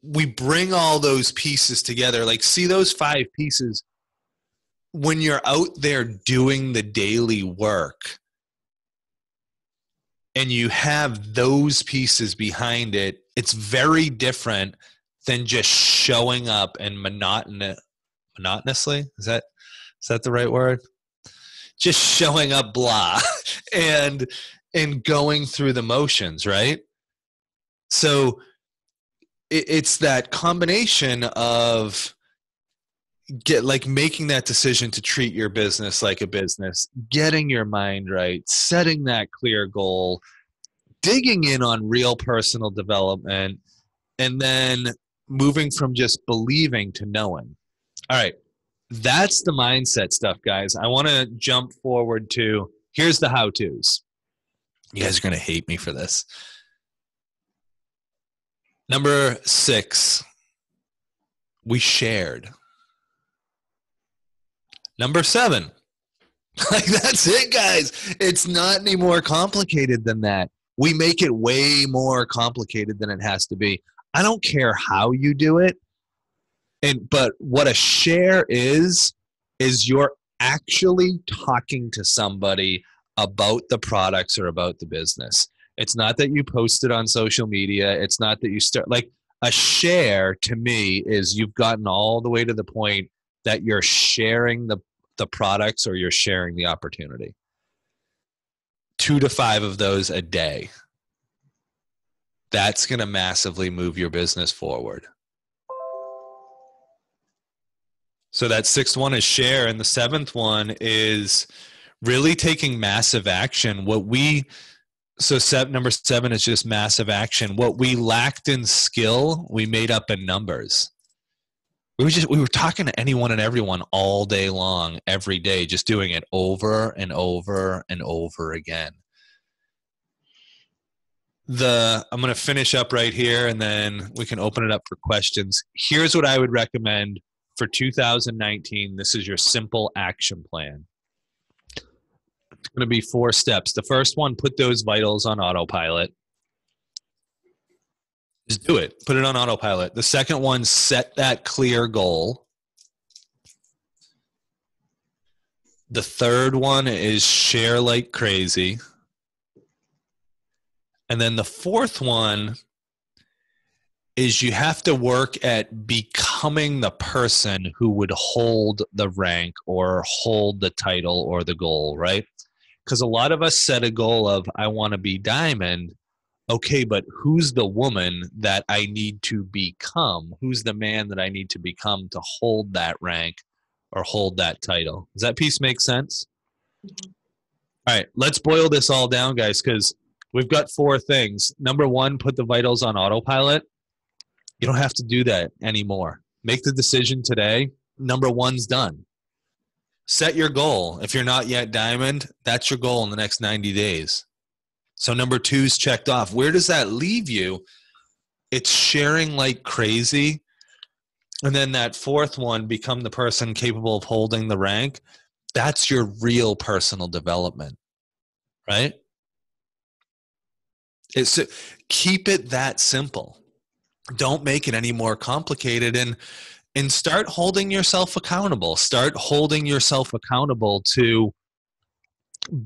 we bring all those pieces together. Like, see those 5 pieces. When you're out there doing the daily work and you have those pieces behind it, it's very different than just showing up and monotonously. Is that the right word? Just showing up blah and going through the motions, right? So it's that combination of making that decision to treat your business like a business, getting your mind right, setting that clear goal, digging in on real personal development, and then moving from just believing to knowing. All right. That's the mindset stuff, guys. I want to jump forward to, here's the how-tos. You guys are going to hate me for this. Number 6, we shared. Number 7, like, that's it, guys. It's not any more complicated than that. We make it way more complicated than it has to be. I don't care how you do it. But what a share is you're actually talking to somebody about the products or about the business. It's not that you post it on social media. It's not that you start, like, a share to me is you've gotten all the way to the point that you're sharing the products or you're sharing the opportunity. 2 to 5 of those a day. That's going to massively move your business forward. So that 6th one is share, and the 7th one is really taking massive action. Number 7 is just massive action. What we lacked in skill, we made up in numbers. We were talking to anyone and everyone all day long, every day, just doing it over and over and over again. I'm going to finish up right here, and then we can open it up for questions. Here's what I would recommend for 2019. This is your simple action plan. It's going to be 4 steps. The first one, put those vitals on autopilot. Just do it. Put it on autopilot. The second one, set that clear goal. The third one is share like crazy. And then the 4th one is you have to work at becoming the person who would hold the rank or hold the title or the goal, right? Because a lot of us set a goal of, I want to be diamond. Okay, but who's the woman that I need to become? Who's the man that I need to become to hold that rank or hold that title? Does that piece make sense? Mm-hmm. All right, let's boil this all down, guys, because we've got 4 things. Number 1, put the vitals on autopilot. You don't have to do that anymore. Make the decision today. Number 1's done. Set your goal. If you're not yet diamond, that's your goal in the next 90 days. So number 2's checked off. Where does that leave you? It's sharing like crazy. And then that 4th one, become the person capable of holding the rank. That's your real personal development, right? It's keep it that simple. Don't make it any more complicated, and start holding yourself accountable. Start holding yourself accountable to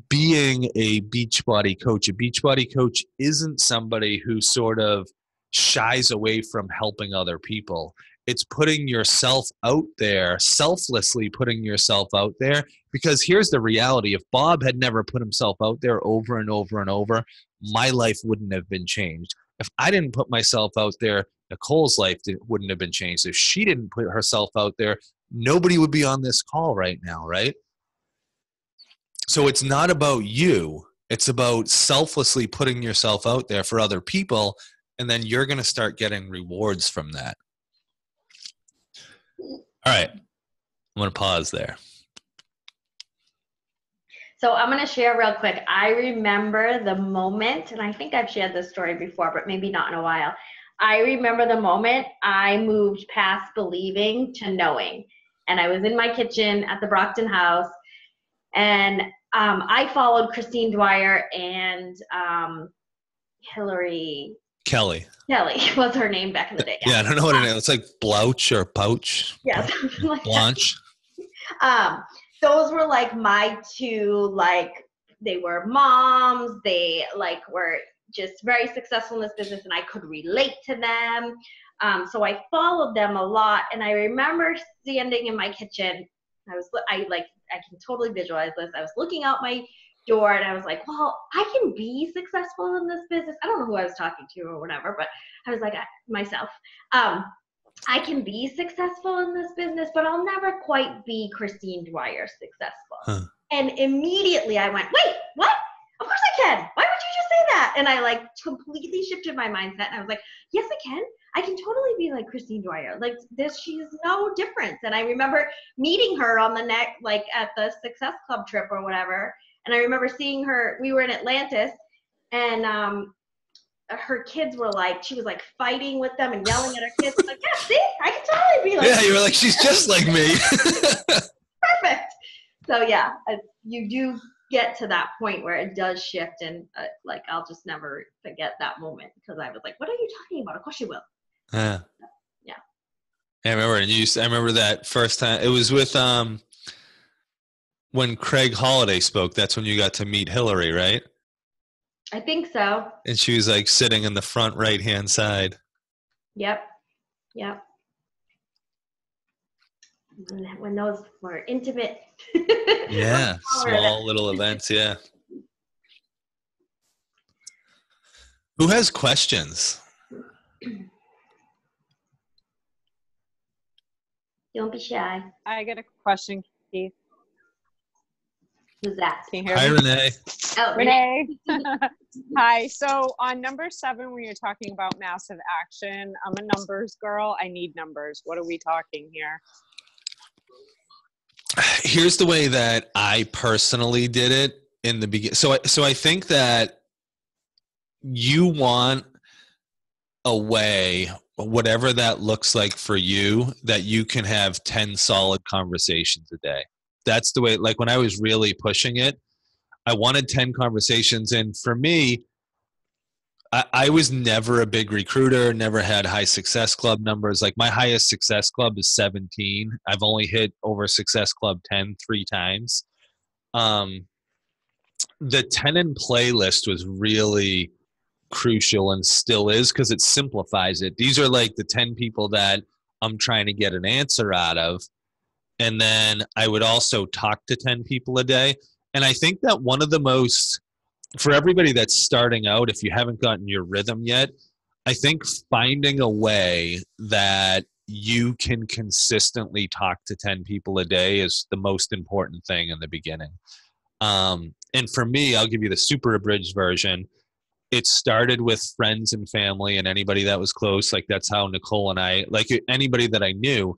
being a Beachbody coach. A Beachbody coach isn't somebody who sort of shies away from helping other people. It's putting yourself out there, selflessly putting yourself out there, because here's the reality. If Bob had never put himself out there over and over and over, my life wouldn't have been changed. If I didn't put myself out there, Nicole's life wouldn't have been changed. If she didn't put herself out there, nobody would be on this call right now, right? So it's not about you. It's about selflessly putting yourself out there for other people, and then you're going to start getting rewards from that. All right. I'm going to pause there. So I'm going to share real quick. I remember the moment, and I think I've shared this story before, but maybe not in a while. I remember the moment I moved past believing to knowing. And I was in my kitchen at the Brockton house, and I followed Christine Dwyer and Hillary Kelly was her name back in the day. Yeah, I don't know what it is. It's like Blouch or Pouch. Yeah, something like Blanche. that. Those were like my 2, like, they were moms. They like were just very successful in this business, and I could relate to them. So I followed them a lot, and I remember standing in my kitchen. I can totally visualize this. I was looking out my door, and I was like, well, I can be successful in this business. I don't know who I was talking to or whatever, but I was like, myself. I can be successful in this business, but I'll never quite be Christine Dwyer successful. Huh. And immediately I went, wait, what? Of course I can. Why would you just say that? And I like completely shifted my mindset, and I was like, yes, I can. I can totally be like Christine Dwyer. Like this, she's no difference. And I remember meeting her on the like at the Success Club trip or whatever. And I remember seeing her, we were in Atlantis, and her kids were like, she was like fighting with them and yelling at her kids. Like, yeah, see, I can totally be like, yeah, you were like, she's just like me. Perfect. So yeah, you do get to that point where it does shift, and like I'll just never forget that moment, because I was like, what are you talking about? Of course you will. Yeah. Yeah. I remember, I remember that first time. It was with when Craig Holiday spoke. That's when you got to meet Hillary, right? I think so. And she was like sitting in the front right-hand side. Yep. When those were intimate. Yeah, small little events, yeah. Who has questions? Don't be shy. I got a question, Keith. Who's that? Can you hear Hi, me? Renee. Oh, Renee. Hi. So on number 7, when you're talking about massive action, I'm a numbers girl. I need numbers. What are we talking here? Here's the way that I personally did it in the beginning. So I think that you want a way, whatever that looks like for you, that you can have 10 solid conversations a day. That's the way, like when I was really pushing it, I wanted 10 conversations. And for me, I was never a big recruiter, never had high Success Club numbers. Like my highest Success Club is 17. I've only hit over Success Club 10 3 times. The 10 in play list was really crucial and still is, because it simplifies it. These are like the 10 people that I'm trying to get an answer out of. And then I would also talk to 10 people a day. And I think that one of the most, for everybody that's starting out, if you haven't gotten your rhythm yet, I think finding a way that you can consistently talk to 10 people a day is the most important thing in the beginning. And for me, I'll give you the super abridged version. It started with friends and family and anybody that was close. Like that's how Nicole and I, like anybody that I knew.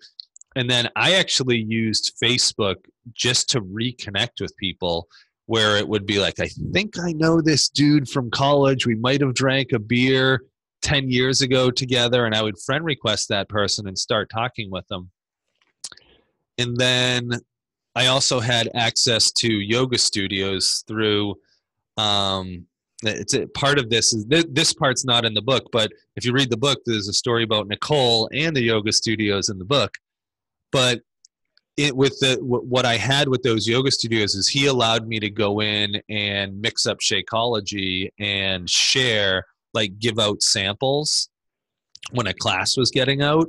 And then I actually used Facebook just to reconnect with people. where it would be like, I think I know this dude from college. We might have drank a beer 10 years ago together, and I would friend request that person and start talking with them. And then I also had access to yoga studios through it's a part of this is this part's not in the book, but if you read the book, there's a story about Nicole and the yoga studios in the book. But what I had with those yoga studios is he allowed me to go in and mix up Shakeology and share, like give out samples when a class was getting out.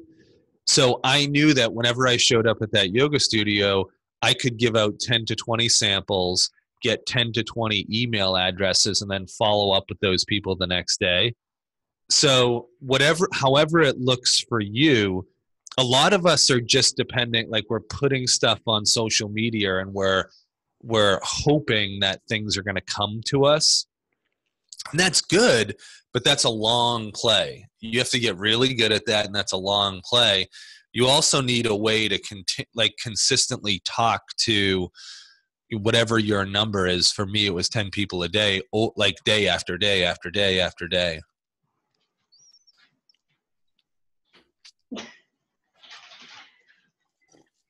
So I knew that whenever I showed up at that yoga studio, I could give out 10 to 20 samples, get 10 to 20 email addresses, and then follow up with those people the next day. So however it looks for you, a lot of us are just dependent, like we're putting stuff on social media and we're hoping that things are going to come to us. And that's good, but that's a long play. You have to get really good at that, and that's a long play. You also need a way to consistently talk to whatever your number is. For me, it was 10 people a day, like day after day after day after day.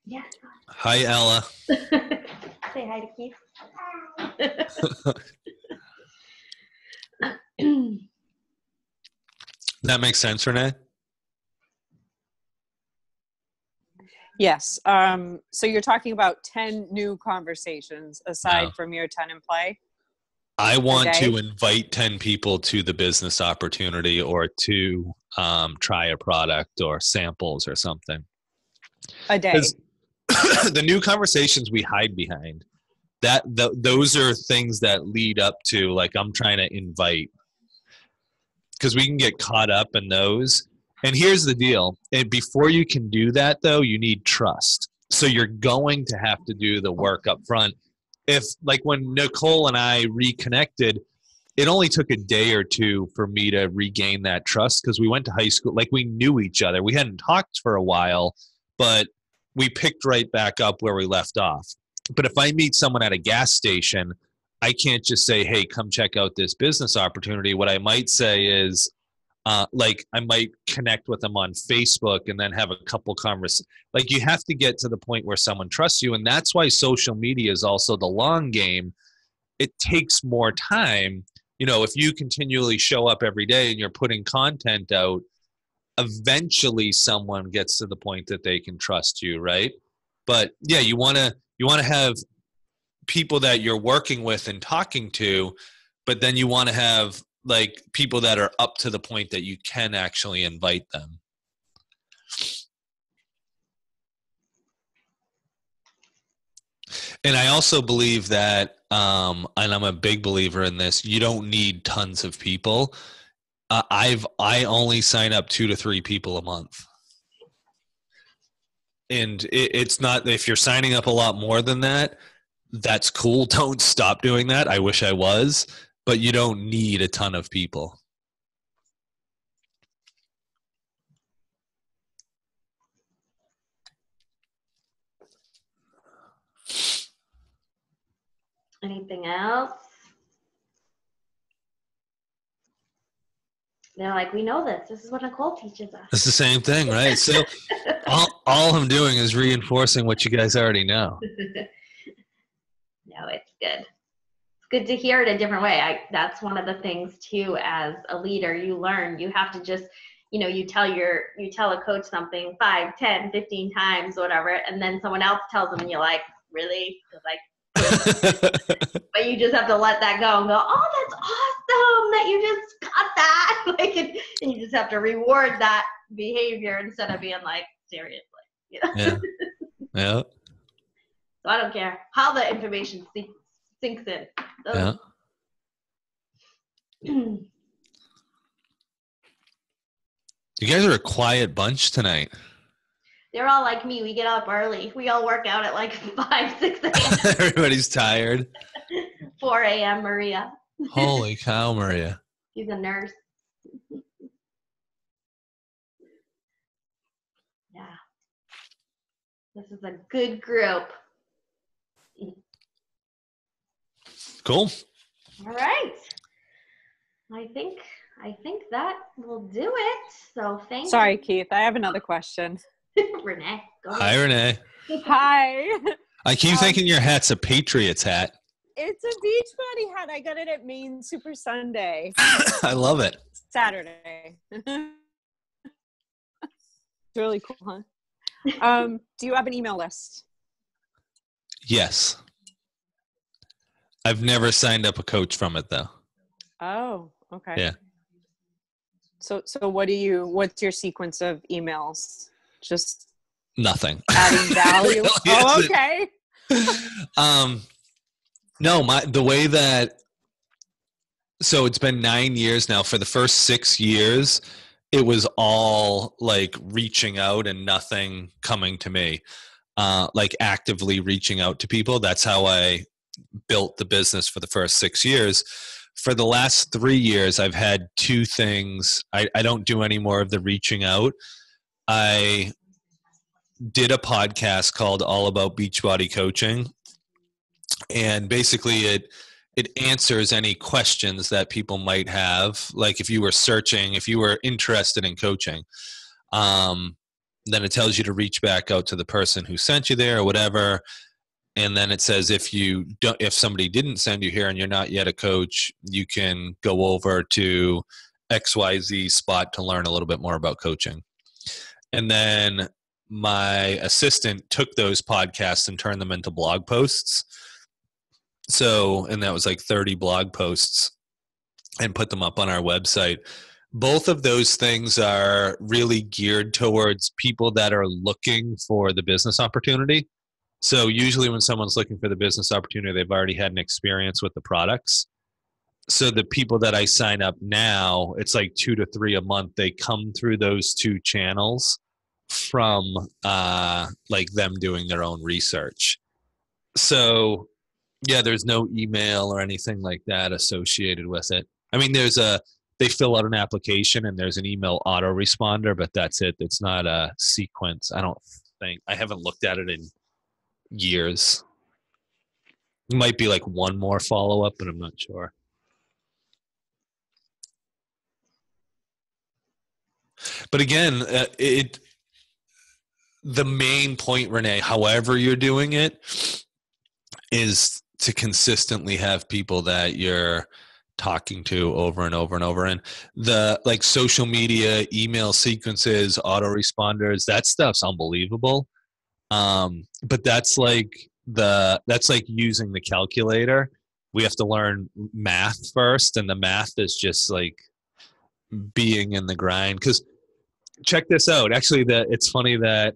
Yeah. Hi, Ella. Say hi to Keith. That makes sense, Renee? Yes. So you're talking about 10 new conversations aside from your 10 in play? I want to invite 10 people to the business opportunity or to try a product or samples or something. A day. The new conversations we hide behind, those are things that lead up to, like, I'm trying to invite. Because we can get caught up in those. And here's the deal. And before you can do that, though, you need trust. So you're going to have to do the work up front. If, like, when Nicole and I reconnected, it only took a day or two for me to regain that trust because we went to high school. Like, we knew each other. We hadn't talked for a while, but we picked right back up where we left off. But if I meet someone at a gas station, I can't just say, hey, come check out this business opportunity. What I might say is, like, I might connect with them on Facebook and then have a couple conversations. Like, you have to get to the point where someone trusts you. And that's why social media is also the long game. It takes more time. You know, if you continually show up every day and you're putting content out, eventually someone gets to the point that they can trust you, right? But yeah, you want to have people that you're working with and talking to, but then you want to have, like, people that are up to the point that you can actually invite them. And I also believe that, and I'm a big believer in this, you don't need tons of people. I only sign up 2 to 3 people a month. And it's not, if you're signing up a lot more than that, that's cool. Don't stop doing that. I wish I was, but you don't need a ton of people. Anything else? They're like, we know this. This is what Nicole teaches us. It's the same thing, right? So all I'm doing is reinforcing what you guys already know. No, it's good. It's good to hear it a different way. That's one of the things too, as a leader, you learn. You have to just, you tell a coach something 5, 10, 15 times, whatever, and then someone else tells them and you're like, really? But you just have to let that go and go, oh, that's awesome that you just got that. And you just have to reward that behavior instead of being like, seriously. Yeah. Yeah. So I don't care how the information sinks in. Yeah. You guys are a quiet bunch tonight. They're all like me. We get up early. We all work out at like 5, 6 a.m. Everybody's tired. 4 a.m. Maria. Holy cow, Maria. She's a nurse. Yeah. This is a good group. Cool. All right. I think that will do it. So thank Sorry, Keith. I have another question. you. Renee, go ahead. Hi, Renee. Hi. I keep thinking your hat's a Patriots hat. It's a Beachbody hat. I got it at Maine Super Sunday. I love it. Saturday. It's really cool, huh? Do you have an email list? Yes. I've never signed up a coach from it, though. Oh, okay. Yeah. So what's your sequence of emails? Just Nothing. adding value? Really Oh, isn't. okay. No, the way that, so it's been 9 years now. For the first 6 years, it was all like reaching out and nothing coming to me, like actively reaching out to people. That's how I built the business for the first 6 years. For the last 3 years, I've had two things. I don't do any more of the reaching out. I did a podcast called All About Beachbody Coaching. And basically it answers any questions that people might have. Like if you were interested in coaching, then it tells you to reach back out to the person who sent you there or whatever. And then it says if somebody didn't send you here and you're not yet a coach, you can go over to XYZ spot to learn a little bit more about coaching. And then my assistant took those podcasts and turned them into blog posts. So, and that was like 30 blog posts, and put them up on our website. Both of those things are really geared towards people that are looking for the business opportunity. So usually when someone's looking for the business opportunity, they've already had an experience with the products. So the people that I sign up now, it's like 2 to 3 a month. They come through those two channels from like them doing their own research. So yeah, there's no email or anything like that associated with it. I mean, they fill out an application and there's an email autoresponder, but that's it. It's not a sequence. I don't think. I haven't looked at it in years. It might be like one more follow-up, but I'm not sure. But again, the main point, Renee, however you're doing it, is to consistently have people that you're talking to over and over and over. And the like social media, email sequences, autoresponders, that stuff's unbelievable. But that's like using the calculator. We have to learn math first, and the math is just like being in the grind. Because check this out. Actually, it's funny that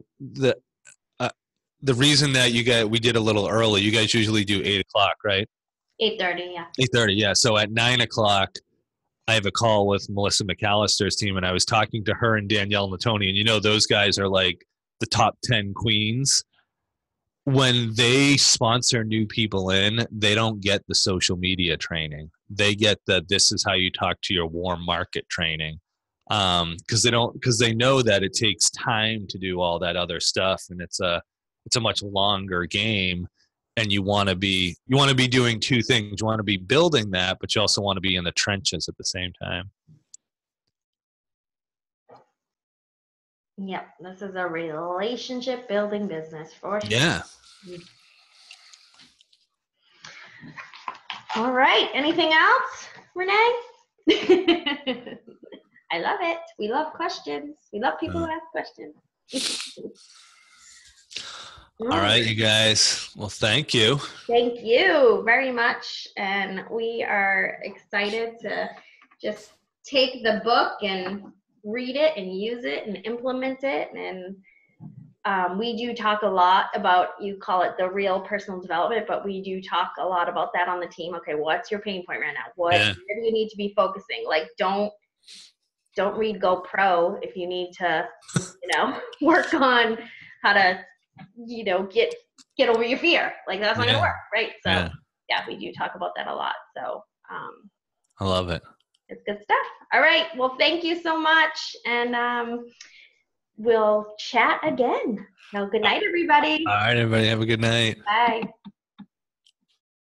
the reason that we did a little early. You guys usually do 8 o'clock, right? 8:30, yeah. 8:30, yeah. So at 9 o'clock, I have a call with Melissa McAllister's team, and I was talking to her and Danielle Natoni, and you know those guys are like the top 10 queens. When they sponsor new people in, they don't get the social media training. They get this is how you talk to your warm market training, because they know that it takes time to do all that other stuff, and it's a much longer game. And you want to be doing two things. You want to be building that, but you also want to be in the trenches at the same time. Yep, this is a relationship building business for sure. Yeah. All right. Anything else, Renee? I love it. We love questions. We love people who ask questions. All right, you guys. Well, thank you. Thank you very much. And we are excited to just take the book and read it and use it and implement it. And we do talk a lot about, you call it the real personal development, but we do talk a lot about that on the team. Okay, what's your pain point right now? Where do you need to be focusing? Like, don't read Go Pro if you need to, work on how to, get over your fear. Like, that's not gonna work, right? So yeah, we do talk about that a lot. So I love it. It's good stuff. All right. Well, thank you so much. And we'll chat again. So good night, everybody. All right, everybody. Have a good night. Bye.